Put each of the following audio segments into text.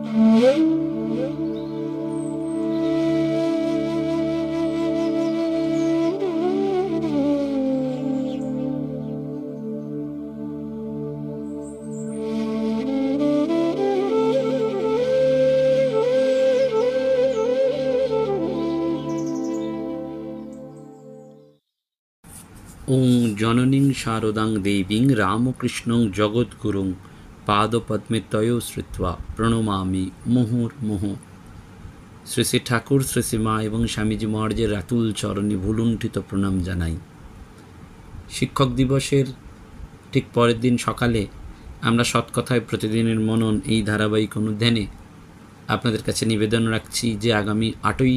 ওং জননীং শারদাং দেবীং রামকৃষ্ণং জগদ্গুরুং পাদপদ্মে তয় শ্রুত্বা প্রণমামি মুহুর্মুহুঃ। শ্রী শ্রী ঠাকুর, শ্রী শ্রী মা এবং স্বামীজি মহারাজের রাতুল চরণে ভুলুণ্ঠিত প্রণাম জানাই। শিক্ষক দিবসের ঠিক পরের দিন সকালে আমরা সৎকথায় প্রতিদিনের মনন এই ধারাবাহিক অনুধ্যানে আপনাদের কাছে নিবেদন রাখছি যে আগামী 8ই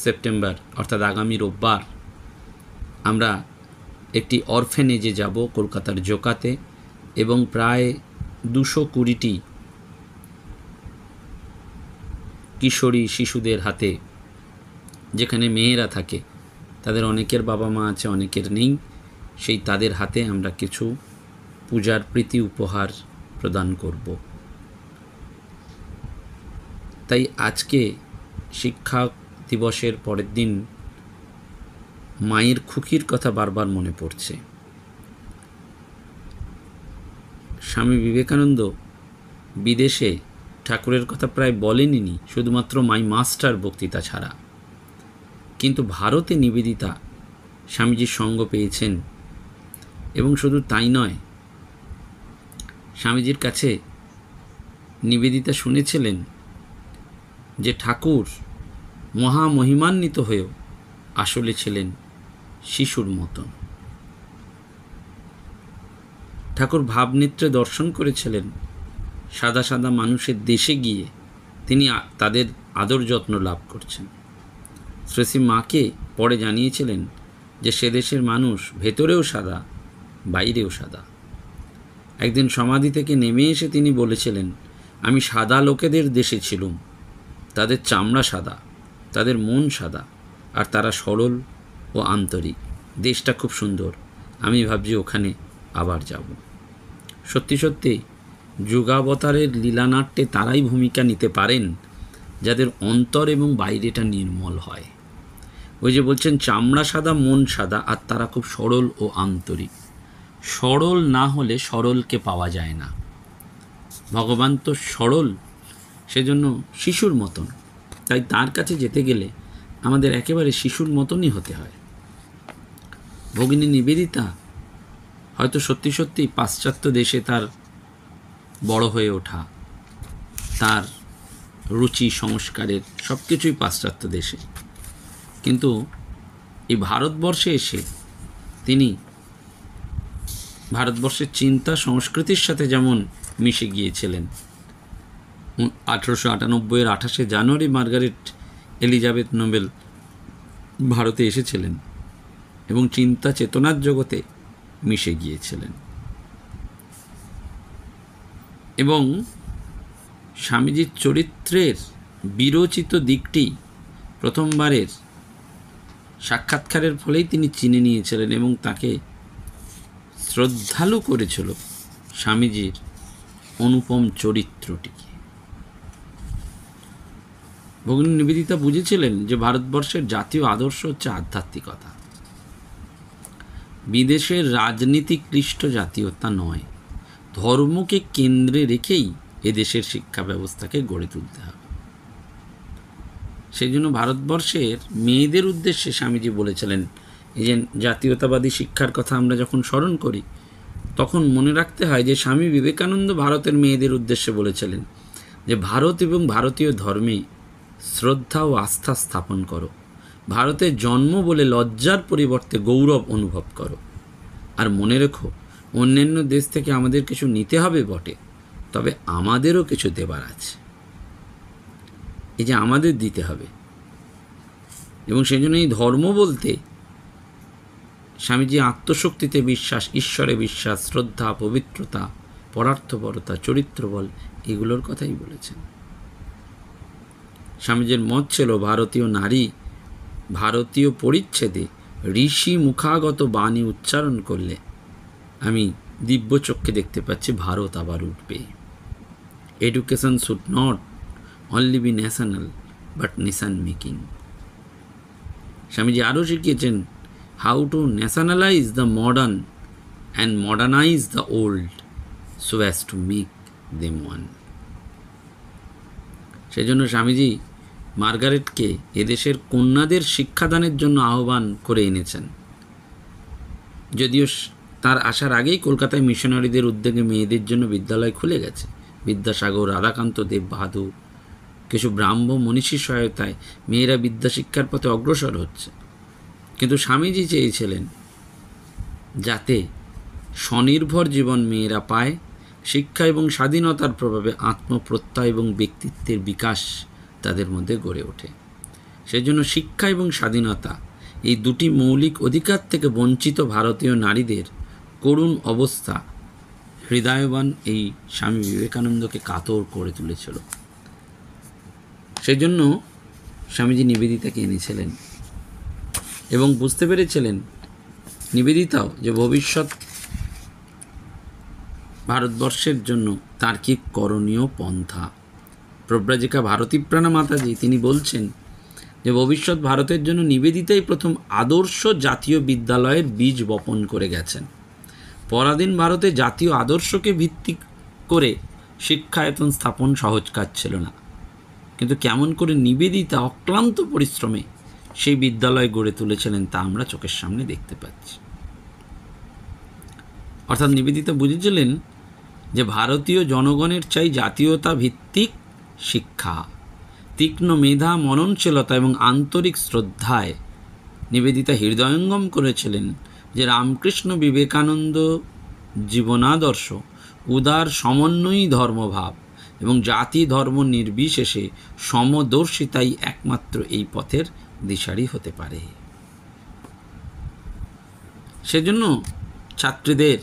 সেপ্টেম্বর অর্থাৎ আগামী রোববার আমরা একটি অরফেনেজে যাব কলকাতার জোকাতে, এবং প্রায় 220টি কিশোরী শিশুদের হাতে, যেখানে মেয়েরা থাকে, তাদের অনেকের বাবা মা আছে, অনেকের নেই, সেই তাদের হাতে আমরা কিছু পূজার প্রীতি উপহার প্রদান করব। তাই আজকে শিক্ষা দিবসের পরের দিন মায়ের খুকির কথা বারবার মনে পড়ছে। স্বামী বিবেকানন্দ বিদেশে ঠাকুরের কথা প্রায় বলেননি, শুধুমাত্র মাই মাস্টার বক্তৃতা ছাড়া। কিন্তু ভারতে নিবেদিতা স্বামীজির সঙ্গ পেয়েছেন, এবং শুধু তাই নয়, স্বামীজির কাছে নিবেদিতা শুনেছিলেন যে ঠাকুর মহামহিমান্বিত হয়েও আসলে ছিলেন শিশুর মতন। ঠাকুর ভাবনেত্রে দর্শন করেছিলেন সাদা সাদা মানুষের দেশে গিয়ে তিনি তাদের আদর যত্ন লাভ করছেন। শ্রী শ্রী মাকে পরে জানিয়েছিলেন যে সে দেশের মানুষ ভেতরেও সাদা, বাইরেও সাদা। একদিন সমাধি থেকে নেমে এসে তিনি বলেছিলেন, আমি সাদা লোকেদের দেশে ছিলুম, তাদের চামড়া সাদা, তাদের মন সাদা, আর তারা সরল ও আন্তরিক। দেশটা খুব সুন্দর, আমি ভাবছি ওখানে আবার যাব। সত্যি সত্যি যুগাবতারের লীলানাট্যে তারাই ভূমিকা নিতে পারেন যাদের অন্তর এবং বাইরেটা নির্মল হয়। ওই যে বলছেন চামড়া সাদা, মন সাদা, আর তারা খুব সরল ও আন্তরিক। সরল না হলে সরলকে পাওয়া যায় না। ভগবান তো সরল, সেজন্য শিশুর মতন। তাই তার কাছে যেতে গেলে আমাদের একেবারে শিশুর মতনই হতে হয়। ভগিনী নিবেদিতা হয়তো সত্যি সত্যি পাশ্চাত্য দেশে তার বড় হয়ে ওঠা, তার রুচি সংস্কারের সব কিছুই পাশ্চাত্য দেশে, কিন্তু এই ভারতবর্ষে এসে তিনি ভারতবর্ষের চিন্তা সংস্কৃতির সাথে যেমন মিশে গিয়েছিলেন। 1898-এর 28শে জানুয়ারি মার্গারেট এলিজাবেথ নোবেল ভারতে এসেছিলেন এবং চিন্তা চেতনার জগতে মিশে গিয়েছিলেন। এবং স্বামীজির চরিত্রের বিরচিত দিকটি প্রথমবারের সাক্ষাৎকারের ফলেই তিনি চিনে নিয়েছিলেন এবং তাকে শ্রদ্ধালু করেছিল স্বামীজির অনুপম চরিত্রটিকে। ভগিনী নিবেদিতা বুঝেছিলেন যে ভারতবর্ষের জাতীয় আদর্শ হচ্ছে আধ্যাত্মিকতা। বিদেশের রাজনীতি ক্লিষ্ট জাতীয়তা নয়, ধর্মকে কেন্দ্রে রেখেই এদেশের শিক্ষা ব্যবস্থাকে গড়ে তুলতে হবে। সেই জন্য ভারতবর্ষের মেয়েদের উদ্দেশ্যে স্বামীজি বলেছিলেন, এই যে জাতীয়তাবাদী শিক্ষার কথা আমরা যখন স্মরণ করি, তখন মনে রাখতে হয় যে স্বামী বিবেকানন্দ ভারতের মেয়েদের উদ্দেশ্যে বলেছিলেন যে ভারত এবং ভারতীয় ধর্মে শ্রদ্ধা ও আস্থা স্থাপন করো, ভারতের জন্ম বলে লজ্জার পরিবর্তে গৌরব অনুভব করো, আর মনে রেখো অন্যান্য দেশ থেকে আমাদের কিছু নিতে হবে বটে, তবে আমাদেরও কিছু দেবার আছে। এই যে আমাদের দিতে হবে, এবং সেই জন্য এই ধর্ম বলতে স্বামীজি আত্মশক্তিতে বিশ্বাস, ঈশ্বরে বিশ্বাস, শ্রদ্ধা, পবিত্রতা, পরার্থপরতা, চরিত্রবল, এগুলোর কথাই বলেছেন। স্বামীজির মত ছিল ভারতীয় নারী ভারতীয় পরিচ্ছেদে ঋষি মুখাগত বাণী উচ্চারণ করলে আমি দিব্য চক্ষে দেখতে পাচ্ছি ভারত আবার উঠবে। Education should not only be national but nation making. Swamiji আরও শিখিয়েছেন how to nationalise the modern and modernise the old so as to make them one. সেজন্য স্বামীজি মার্গারেটকে এদেশের কন্যাদের শিক্ষাদানের জন্য আহ্বান করে এনেছেন। যদিও তার আসার আগেই কলকাতায় মিশনারিদের উদ্যোগে মেয়েদের জন্য বিদ্যালয় খুলে গেছে। বিদ্যাসাগর, রাধাকান্ত দেব বাহাদুর, কিছু ব্রাহ্ম মনীষীর সহায়তায় মেয়েরা বিদ্যাশিক্ষার পথে অগ্রসর হচ্ছে। কিন্তু স্বামীজি চেয়েছিলেন যাতে স্বনির্ভর জীবন মেয়েরা পায়, শিক্ষা এবং স্বাধীনতার প্রভাবে আত্মপ্রত্যয় এবং ব্যক্তিত্বের বিকাশ তাদের মধ্যে গড়ে ওঠে। সেজন্য শিক্ষা এবং স্বাধীনতা এই দুটি মৌলিক অধিকার থেকে বঞ্চিত ভারতীয় নারীদের করুণ অবস্থা হৃদয়বান এই স্বামী বিবেকানন্দকে কাতর করে তুলেছিল। সেজন্য স্বামীজি নিবেদিতাকে এনেছিলেন এবং বুঝতে পেরেছিলেন নিবেদিতাও যে ভবিষ্যৎ ভারতবর্ষের জন্য তার্কিক করণীয় পন্থা। প্রব্রাজিকা ভারতীপ্রাণা মাতাজি তিনি বলছেন যে ভবিষ্যৎ ভারতের জন্য নিবেদিতাই প্রথম আদর্শ জাতীয় বিদ্যালয়ের বীজ বপন করে গেছেন। পরাধীন ভারতে জাতীয় আদর্শকে ভিত্তি করে শিক্ষায়তন স্থাপন সহজ কাজ ছিল না, কিন্তু কেমন করে নিবেদিতা অক্লান্ত পরিশ্রমে সেই বিদ্যালয় গড়ে তুলেছিলেন তা আমরা চোখের সামনে দেখতে পাচ্ছি। অর্থাৎ নিবেদিতা বুঝেছিলেন যে ভারতীয় জনগণের চাই জাতীয়তা ভিত্তিক শিক্ষা। তীক্ষ্ণ মেধা, মননশীলতা এবং আন্তরিক শ্রদ্ধায় নিবেদিতা হৃদয়ঙ্গম করেছিলেন যে রামকৃষ্ণ বিবেকানন্দ জীবনাদর্শ উদার সমন্বয়ী ধর্মভাব এবং জাতি ধর্ম নির্বিশেষে সমদর্শিতাই একমাত্র এই পথের দিশারি হতে পারে। সেজন্য ছাত্রীদের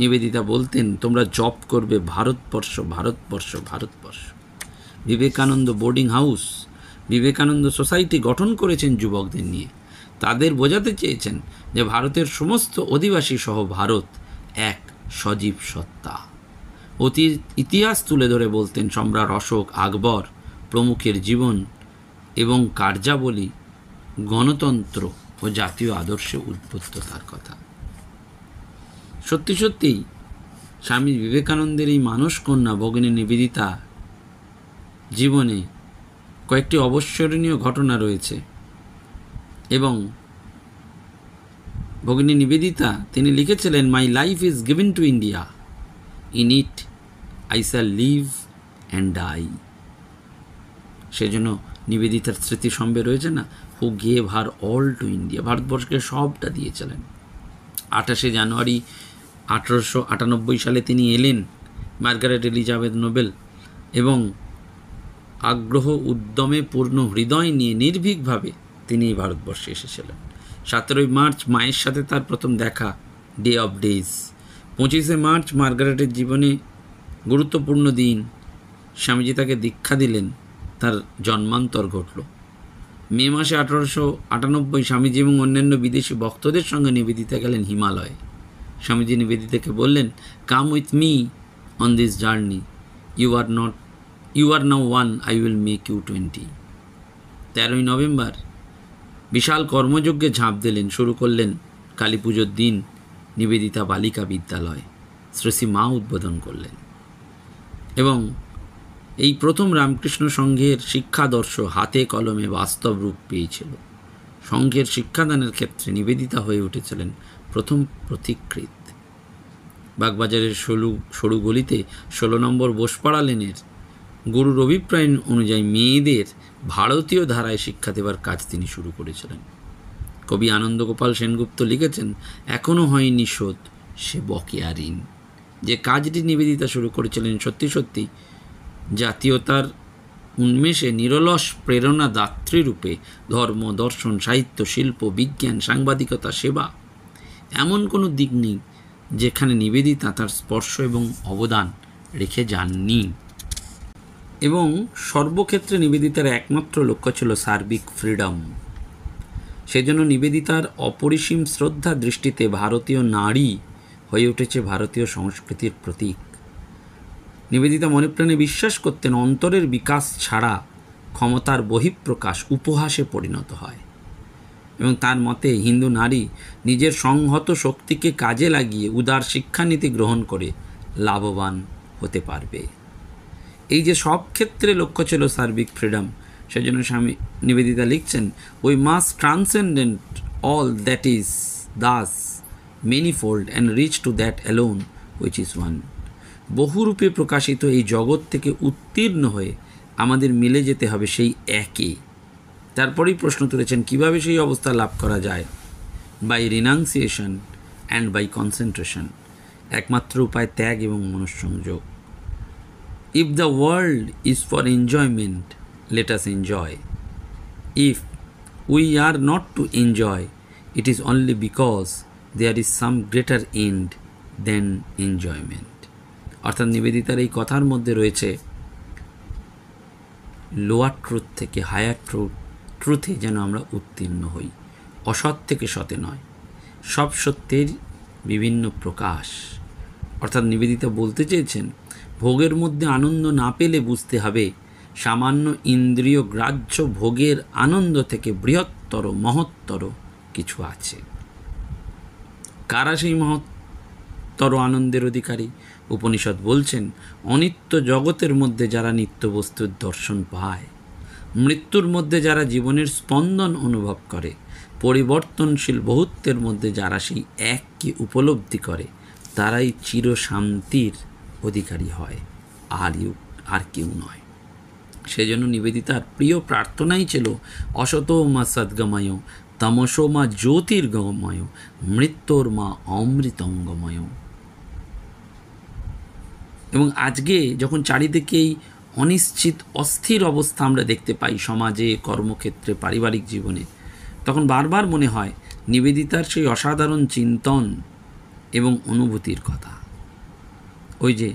নিবেদিতা বলতেন, তোমরা জপ করবে Bharatvarsha, Bharatvarsha, Bharatvarsha. Vivekananda boarding house, Vivekananda society গঠন করেছেন যুবকদের নিয়ে। তাদের বোঝাতে চেয়েছেন যে ভারতের সমস্ত অধিবাসী সহ ভারত এক সজীব সত্তা। অতীত ইতিহাস তুলে ধরে বলতেন সম্রাট অশোক, আকবর প্রমুখের জীবন এবং কার্যাবলী গণতন্ত্র ও জাতীয় আদর্শে উদ্বুদ্ধ তার কথা। সত্যি সত্যিই স্বামী বিবেকানন্দের এই মানসকন্যা ভগিনী নিবেদিতা জীবনে কয়েকটি অবিস্মরণীয় ঘটনা রয়েছে এবং ভগিনী নিবেদিতা তিনি লিখেছিলেন, my life is given to India, in it I shall live and die. সেজন্য নিবেদিতার স্মৃতিস্তম্ভে রয়েছে না, who gave her all to India, ভারতবর্ষকে সবটা দিয়েছিলেন। 28শে জানুয়ারি 1898 সালে তিনি এলেন মার্গারেট এলিজাবেথ নোবেল এবং আগ্রহ উদ্যমে পূর্ণ হৃদয় নিয়ে নির্ভীকভাবে তিনি ভারতবর্ষে এসেছিলেন। 17 মার্চ মায়ের সাথে তার প্রথম দেখা, ডে অফ ডেজ। 25শে মার্চ মার্গারেটের জীবনে গুরুত্বপূর্ণ দিন, স্বামীজি তাকে দীক্ষা দিলেন, তার জন্মান্তর ঘটল। মে মাসে 1898 স্বামীজি এবং অন্যান্য বিদেশি ভক্তদের সঙ্গে নিবেদিতা গেলেন হিমালয়ে। স্বামীজি নিবেদিতাকে বললেন, come with me on this journey, you are now one, I will make you 20। 13ই নভেম্বর বিশাল কর্মযজ্ঞে ঝাঁপ দিলেন, শুরু করলেন কালী পুজোর দিন নিবেদিতা বালিকা বিদ্যালয়। শ্রী মা উদ্বোধন করলেন এবং এই প্রথম রামকৃষ্ণ সংঘের শিক্ষাদর্শ হাতে কলমে বাস্তব রূপ পেয়েছিল। সংঘের শিক্ষাদানের ক্ষেত্রে নিবেদিতা হয়ে উঠেছিলেন প্রথম পথিকৃৎ। বাগবাজারের সরু গলিতে 16 নম্বর বোসপাড়া লেনের গুরুর অভিপ্রায় অনুযায়ী মেয়েদের ভারতীয় ধারায় শিক্ষা দেওয়ার কাজ তিনি শুরু করেছিলেন। কবি আনন্দগোপাল সেনগুপ্ত লিখেছেন, এখনও হয়নি শোধ সে বকেয়া ঋণ। যে কাজটি নিবেদিতা শুরু করেছিলেন সত্যি সত্যি জাতীয়তার উন্মেষে নিরলস প্রেরণাদাত্রী রূপে ধর্ম, দর্শন, সাহিত্য, শিল্প, বিজ্ঞান, সাংবাদিকতা, সেবা এমন কোনো দিক নেই যেখানে নিবেদিতা তার স্পর্শ এবং অবদান রেখে যাননি। এবং সর্বক্ষেত্রে নিবেদিতার একমাত্র লক্ষ্য ছিল সার্বিক ফ্রিডম। সেজন্য নিবেদিতার অপরিসীম শ্রদ্ধা দৃষ্টিতে ভারতীয় নারী হয়ে উঠেছে ভারতীয় সংস্কৃতির প্রতীক। নিবেদিতা মনে প্রাণে বিশ্বাস করতেন অন্তরের বিকাশ ছাড়া ক্ষমতার বহিঃপ্রকাশ উপহাসে পরিণত হয়, এবং তার মতে হিন্দু নারী নিজের সংহত শক্তিকে কাজে লাগিয়ে উদার শিক্ষানীতি গ্রহণ করে লাভবান হতে পারবে। এই যে সব ক্ষেত্রে লক্ষ্য ছিল সার্বিক ফ্রিডম, সেজন্য স্বামী নিবেদিতা লিখছেন, we must transcendent all that is thus manifold and reach to that alone which is one. বহুরূপে প্রকাশিত এই জগৎ থেকে উত্তীর্ণ হয়ে আমাদের মিলে যেতে হবে সেই একে। তারপরেই প্রশ্ন তুলেছেন কিভাবে সেই অবস্থা লাভ করা যায়। By renunciation and by concentration, একমাত্র উপায় ত্যাগ এবং মনঃসংযোগ। If the world is for enjoyment, let us enjoy. If we are not to enjoy, it is only because there is some greater end than enjoyment. অর্থাৎ নিবেদিতার এই কথার মধ্যে রয়েছে লোয়ার ট্রুথ থেকে হায়ার ট্রুথে যেন আমরা উত্তীর্ণ হই, অসৎ থেকে সতে নয়, সব সত্যের বিভিন্ন প্রকাশ। অর্থাৎ নিবেদিতা বলতে চেয়েছেন ভোগের মধ্যে আনন্দ না পেলে বুঝতে হবে সামান্য ইন্দ্রিয় গ্রাহ্য ভোগের আনন্দ থেকে বৃহত্তর মহত্তর কিছু আছে। কারা সেই মহত্তর আনন্দের অধিকারী? উপনিষদ বলছেন অনিত্য জগতের মধ্যে যারা নিত্য বস্তুর দর্শন পায়, মৃত্যুর মধ্যে যারা জীবনের স্পন্দন অনুভব করে, পরিবর্তনশীল বহুত্বের মধ্যে যারা সেই এককে উপলব্ধি করে, তারাই চির শান্তির অধিকারী হয়, আর কেউ নয়। সেজন্য নিবেদিতার প্রিয় প্রার্থনাই ছিল অসতো মা সদ্গময়, তমসো মা জ্যোতির্গময়, মৃত্যুর মা অমৃতঙ্গময়। এবং আজকে যখন চারিদিকেই অনিশ্চিত অস্থির অবস্থা আমরা দেখতে পাই সমাজে, কর্মক্ষেত্রে, পারিবারিক জীবনে, তখন বারবার মনে হয় নিবেদিতার সেই অসাধারণ চিন্তন এবং অনুভূতির কথা। ওই যে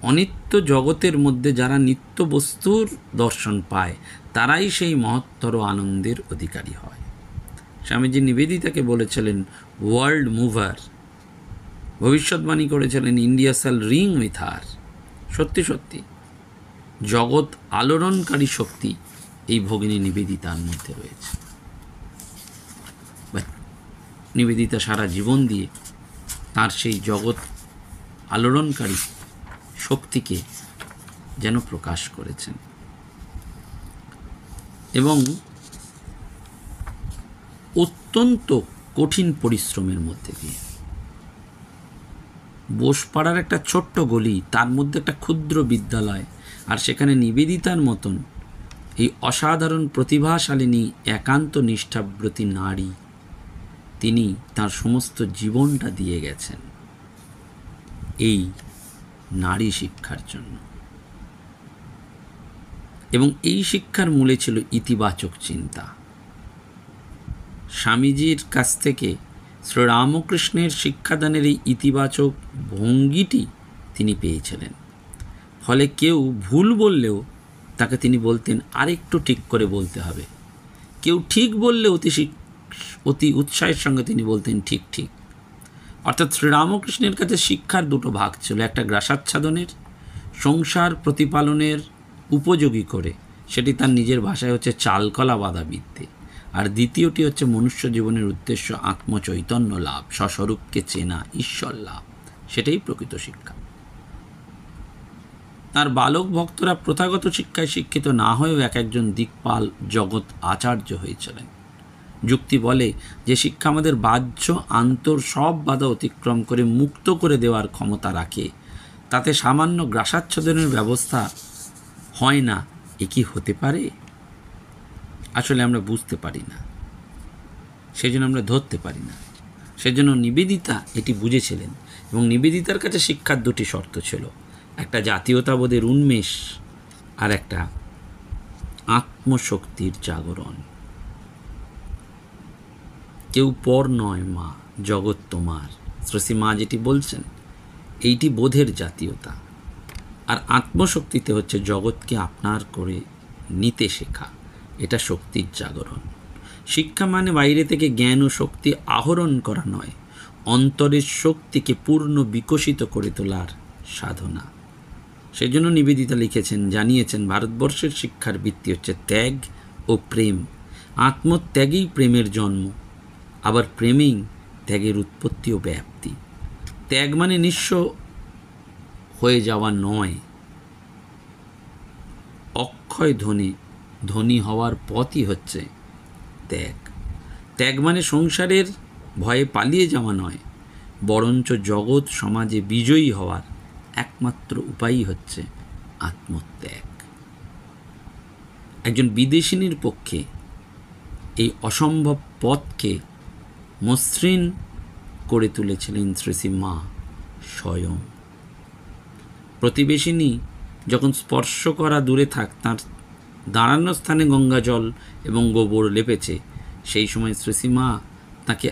অনিত্য জগতের মধ্যে যারা নিত্য বস্তুর দর্শন পায়, তারাই সেই মহত্তর আনন্দের অধিকারী হয়। স্বামীজি নিবেদিতাকে বলেছিলেন ওয়ার্ল্ড মুভার, ভবিষ্যৎবাণী করেছিলেন India shall ring with her. সত্যি সত্যি জগৎ আলোড়নকারী শক্তি এই ভগিনী নিবেদিতার মধ্যে রয়েছে। নিবেদিতা সারা জীবন দিয়ে তার সেই জগৎ আলোড়নকারী শক্তিকে যেন প্রকাশ করেছেন, এবং অত্যন্ত কঠিন পরিশ্রমের মধ্যে দিয়ে। বোসপাড়ার একটা ছোট্ট গলি, তার মধ্যে একটা ক্ষুদ্র বিদ্যালয়, আর সেখানে নিবেদিতার মতন এই অসাধারণ প্রতিভাশালিনী একান্ত নিষ্ঠাব্রতী নারী, তিনি তার সমস্ত জীবনটা দিয়ে গেছেন এই নারী শিক্ষার জন্য। এবং এই শিক্ষার মূলে ছিল ইতিবাচক চিন্তা। স্বামীজির কাছ থেকে শ্রীরামকৃষ্ণের শিক্ষাদানের এই ইতিবাচক ভঙ্গিটি তিনি পেয়েছিলেন। ফলে কেউ ভুল বললেও তাকে তিনি বলতেন আরেকটু ঠিক করে বলতে হবে, কেউ ঠিক বললে অতি উৎসাহের সঙ্গে তিনি বলতেন ঠিক ঠিক। অর্থাৎ শ্রীরামকৃষ্ণের কাছে শিক্ষার দুটো ভাগ ছিল, একটা গ্রাসাচ্ছাদনের, সংসার প্রতিপালনের উপযোগী করে, সেটি তার নিজের ভাষায় হচ্ছে চালকলা বাঁধা বিদ্যে, আর দ্বিতীয়টি হচ্ছে মনুষ্য জীবনের উদ্দেশ্য আত্মচৈতন্য লাভ, স্বস্বরূপকে চেনা, ঈশ্বর লাভ, সেটাই প্রকৃত শিক্ষা। তার বালক ভক্তরা প্রথাগত শিক্ষায় শিক্ষিত না হয়েও এক একজন দিকপাল জগৎ আচার্য হয়েছিলেন। যুক্তি বলে যে শিক্ষা আমাদের বাহ্য আন্তর সব বাধা অতিক্রম করে মুক্ত করে দেওয়ার ক্ষমতা রাখে, তাতে সামান্য গ্রাসাচ্ছাদনের ব্যবস্থা হয় না, এ কি হতে পারে? আসলে আমরা বুঝতে পারি না, সেজন্য আমরা ধরতে পারি না। সেজন্য নিবেদিতা এটি বুঝেছিলেন, এবং নিবেদিতার কাছে শিক্ষার দুটি শর্ত ছিল, একটা জাতীয়তাবোধের উন্মেষ আর একটা আত্মশক্তির জাগরণ। কেউ পর নয় মা, জগৎ তোমার, শ্রী মা যেটি বলছেন এইটি বোধের জাতীয়তা, আর আত্মশক্তিতে হচ্ছে জগৎকে আপনার করে নিতে শেখা, এটা শক্তির জাগরণ। শিক্ষা মানে বাইরে থেকে জ্ঞান ও শক্তি আহরণ করা নয়, অন্তরের শক্তিকে পূর্ণ বিকশিত করে তোলার সাধনা। সেই জন্য নিবেদিতা লিখেছেন, জানিয়েছেন ভারতবর্ষের শিক্ষার ভিত্তি হচ্ছে ত্যাগ ও প্রেম। আত্মত্যাগেই প্রেমের জন্ম, আবার প্রেমেই ত্যাগের উৎপত্তি ও ব্যাপ্তি। ত্যাগ মানে নিঃস্ব হয়ে যাওয়া নয়, অক্ষয় ধনী হওয়ার পথই হচ্ছে ত্যাগ। ত্যাগ মানে সংসারের ভয়ে পালিয়ে যাওয়া নয়, বরঞ্চ জগৎ সমাজে বিজয়ী হওয়ার একমাত্র উপায়ই হচ্ছে আত্মত্যাগ। একজন বিদেশিনীর পক্ষে এই অসম্ভব পথকে মসৃণ করে তুলেছিলেন শ্রী শ্রী মা স্বয়ং। প্রতিবেশিনী যখন স্পর্শ করা দূরে থাক, তার দাঁড়ানোর স্থানে গঙ্গা জল এবং গোবর লেপেছে, সেই সময় শ্রী শ্রী মা তাকে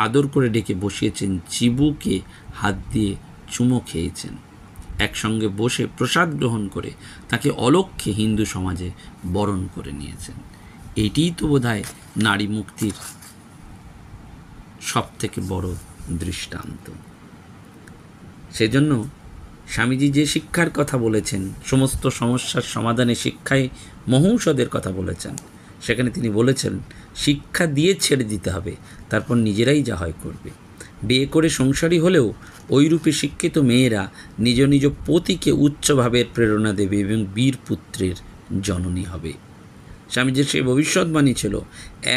আদর করে ডেকে বসিয়েছেন, চিবুকে হাত দিয়ে চুমো খেয়েছেন, একসঙ্গে বসে প্রসাদ গ্রহণ করে তাকে অলক্ষ্যে হিন্দু সমাজে বরণ করে নিয়েছেন। এটিই তো বোধহয় নারী মুক্তির সব থেকে বড় দৃষ্টান্ত। সেজন্য স্বামীজি যে শিক্ষার কথা বলেছেন, সমস্ত সমস্যার সমাধানে শিক্ষায় মহৌষধের কথা বলেছেন, সেখানে তিনি বলেছেন শিক্ষা দিয়ে ছেড়ে দিতে হবে, তারপর নিজেরাই যা হয় করবে। বিয়ে করে সংসারী হলেও ওইরূপে শিক্ষিত মেয়েরা নিজ নিজ পতিকে উচ্চভাবের প্রেরণা দেবে এবং বীর পুত্রের জননী হবে। স্বামীজির সেই ভবিষ্যৎবাণী ছিল,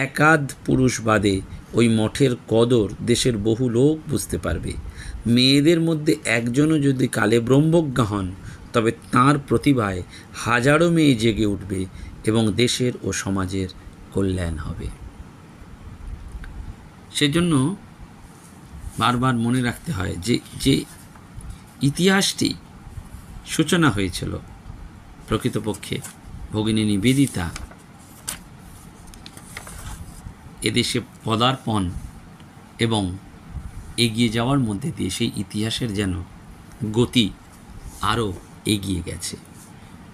একাধ পুরুষ বাদে ওই মঠের কদর দেশের বহু লোক বুঝতে পারবে। মেয়েদের মধ্যে একজনও যদি কালে ব্রহ্মজ্ঞা হন, তবে তাঁর প্রতিভায় হাজারো মেয়ে জেগে উঠবে এবং দেশের ও সমাজের কল্যাণ হবে। সেজন্য বারবার মনে রাখতে হয় যে ইতিহাসটি সূচনা হয়েছিল প্রকৃতপক্ষে ভগিনী নিবেদিতা এদেশে পদার্পণ এবং এগিয়ে যাওয়ার মধ্যে দিয়ে সেই ইতিহাসের যেন গতি আরও এগিয়ে গেছে।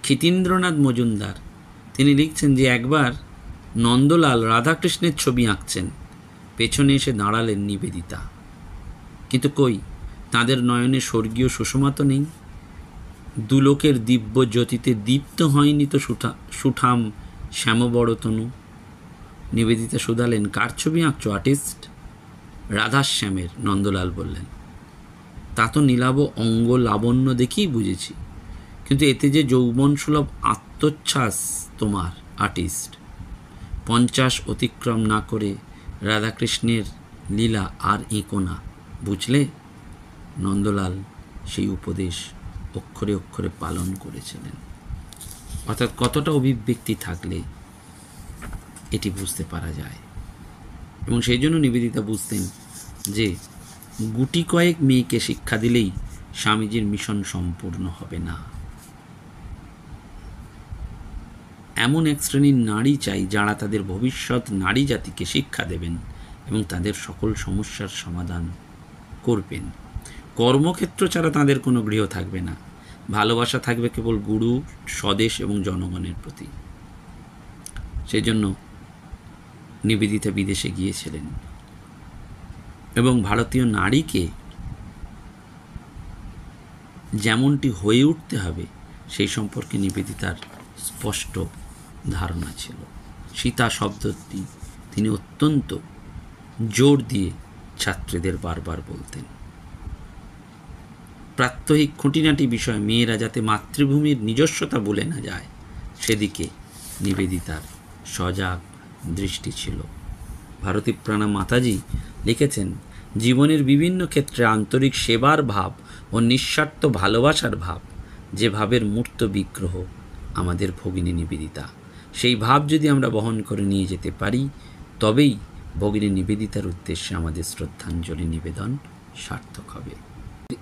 ক্ষিতীন্দ্রনাথ মজুমদার তিনি লিখছেন যে একবার নন্দলাল রাধাকৃষ্ণের ছবি আঁকছেন, পেছনে এসে দাঁড়ালেন নিবেদিতা, কিন্তু কই তাঁদের নয়নে স্বর্গীয় সুষমা তো নেই, দুলোকের দিব্য জ্যোতিতে দীপ্ত হয়নি তো সুঠাম শ্যামবড়তনু। নিবেদিতা শুধালেন, কার ছবি আঁকছো আর্টিস্ট? রাধাশ্যামের। নন্দলাল বললেন, তা তো নীলাভ অঙ্গ লাবণ্য দেখেই বুঝেছি, কিন্তু এতে যে যৌবন সুলভ আত্মচ্ছ্বাস তোমার আর্টিস্ট। 50 অতিক্রম না করে রাধাকৃষ্ণের লীলা আর এঁকো না, বুঝলে? নন্দলাল সেই উপদেশ অক্ষরে অক্ষরে পালন করেছিলেন। অর্থাৎ কতটা অভিব্যক্তি থাকলে এটি বুঝতে পারা যায়। এবং সেই জন্য নিবেদিতা বুঝতেন যে গুটি কয়েক মেয়েকে শিক্ষা দিলেই স্বামীজির মিশন সম্পূর্ণ হবে না। এমন এক শ্রেণীর নারী চাই যারা তাদের ভবিষ্যৎ নারী জাতিকে শিক্ষা দেবেন এবং তাদের সকল সমস্যার সমাধান করবেন। কর্মক্ষেত্র ছাড়া তাদের কোনো গৃহ থাকবে না, ভালোবাসা থাকবে কেবল গুরু, স্বদেশ এবং জনগণের প্রতি। সেই জন্য নিবেদিতা বিদেশে গিয়েছিলেন এবং ভারতীয় নারীকে যেমনটি হয়ে উঠতে হবে সেই সম্পর্কে নিবেদিতার স্পষ্ট ধারণা ছিল। সীতা শব্দটি তিনি অত্যন্ত জোর দিয়ে ছাত্রীদের বারবার বলতেন। প্রাত্যহিক খুঁটিনাটি বিষয় মেয়েরা যাতে মাতৃভূমির নিজস্বতা বলে না যায়, সেদিকে নিবেদিতার সজাগ দৃষ্টি ছিল। ভারতী প্রাণা মাতাজি লিখেছেন, জীবনের বিভিন্ন ক্ষেত্রে আন্তরিক সেবার ভাব ও নিঃস্বার্থ ভালোবাসার ভাব, যে ভাবের মূর্ত বিগ্রহ আমাদের ভগিনী নিবেদিতা, সেই ভাব যদি আমরা বহন করে নিয়ে যেতে পারি, তবেই ভগিনী নিবেদিতার উদ্দেশ্যে আমাদের শ্রদ্ধাঞ্জলি নিবেদন সার্থক হবে।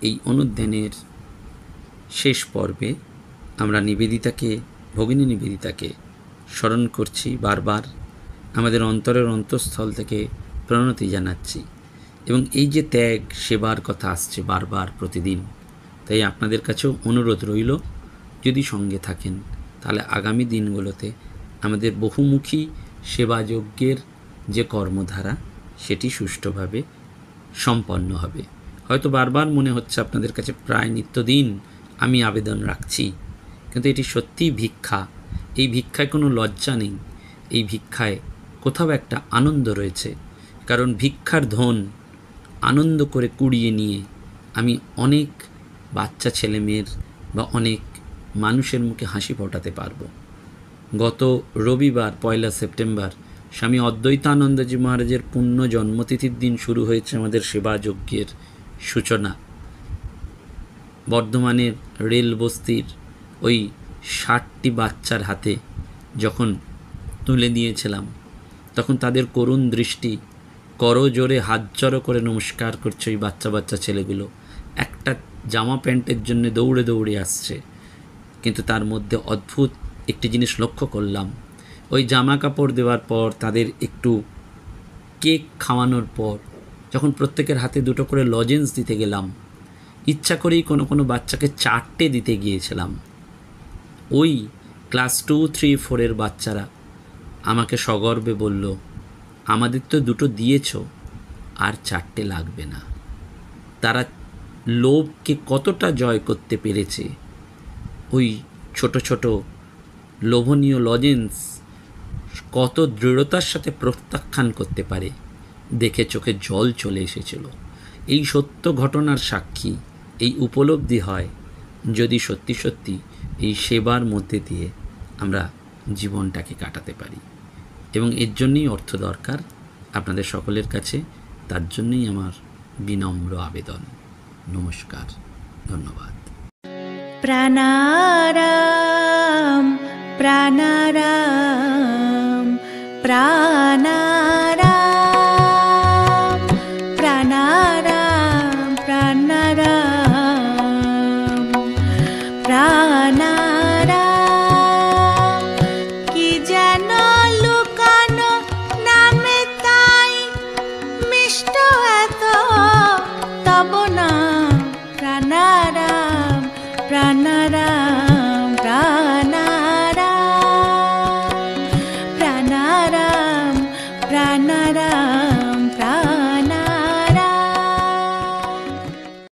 এই অনুধ্যানের শেষ পর্বে আমরা ভগিনী নিবেদিতাকে স্মরণ করছি, বারবার আমাদের অন্তরের অন্তঃস্থল থেকে প্রণতি জানাচ্ছি। এবং এই যে ত্যাগ সেবার কথা আসছে বারবার প্রতিদিন, তাই আপনাদের কাছেও অনুরোধ রইল, যদি সঙ্গে থাকেন তাহলে আগামী দিনগুলোতে আমাদের বহুমুখী সেবাযজ্ঞের যে কর্মধারা সেটি সুষ্ঠুভাবে সম্পন্ন হবে। হয়তো বারবার মনে হচ্ছে আপনাদের কাছে প্রায় নিত্যদিন আমি আবেদন রাখছি। কিন্তু এটি সত্যিই ভিক্ষা। এই ভিক্ষায় কোনো লজ্জা নেই, এই ভিক্ষায় কোথাও একটা আনন্দ রয়েছে। কারণ ভিক্ষার ধন আনন্দ করে কুড়িয়ে নিয়ে আমি অনেক বাচ্চা ছেলেমেয়ের বা অনেক মানুষের মুখে হাসি ফোটাতে পারবো। গত রবিবার 1 সেপ্টেম্বর স্বামী অদ্বৈতানন্দজি মহারাজের পুণ্য জন্মতিথির দিন শুরু হয়েছে আমাদের সেবা যজ্ঞের সূচনা। বর্ধমানের রেল বস্তির ওই 60টি বাচ্চার হাতে যখন তুলে দিয়েছিলাম, তখন তাদের করুণ দৃষ্টি, করজোড়ে হাত জড়ো করে নমস্কার করছে ওই বাচ্চা বাচ্চা ছেলেগুলো। একটা জামা প্যান্টের জন্য দৌড়ে দৌড়ে আসছে, কিন্তু তার মধ্যে অদ্ভুত একটি জিনিস লক্ষ্য করলাম। ওই জামা কাপড় দেওয়ার পর, তাদের একটু কেক খাওয়ানোর পর, যখন প্রত্যেকের হাতে 2টো করে লজেন্স দিতে গেলাম, ইচ্ছা করেই কোনো কোনো বাচ্চাকে 4টে দিতে গিয়েছিলাম। ওই ক্লাস 2, 3, 4 বাচ্চারা আমাকে সগর্বে বলল, আমাদের তো 2টো দিয়েছ, আর 4টে লাগবে না। তারা লোভকে কতটা জয় করতে পেরেছে। ওই ছোট ছোট লোভনীয় লজেন্স কত দৃঢ়তার সাথে প্রত্যাখ্যান করতে পারে দেখে চোখে জল চলে এসেছিল। এই সত্য ঘটনার সাক্ষী এই উপলব্ধি হয় যদি সত্যি সত্যি এই সেবার মধ্যে দিয়ে আমরা জীবনটাকে কাটাতে পারি। এবং এর জন্যই অর্থ দরকার আপনাদের সকলের কাছে। তার জন্যই আমার বিনম্র আবেদন। নমস্কার, ধন্যবাদ। প্রাণারাম প্রাণারাম প্রাণারাম প্রাণারাম প্রাণারাম প্রাণারাম। কি যেন লুকানো নামে তাই মিষ্ট এত তব না। প্রাণারাম প্রাণারাম।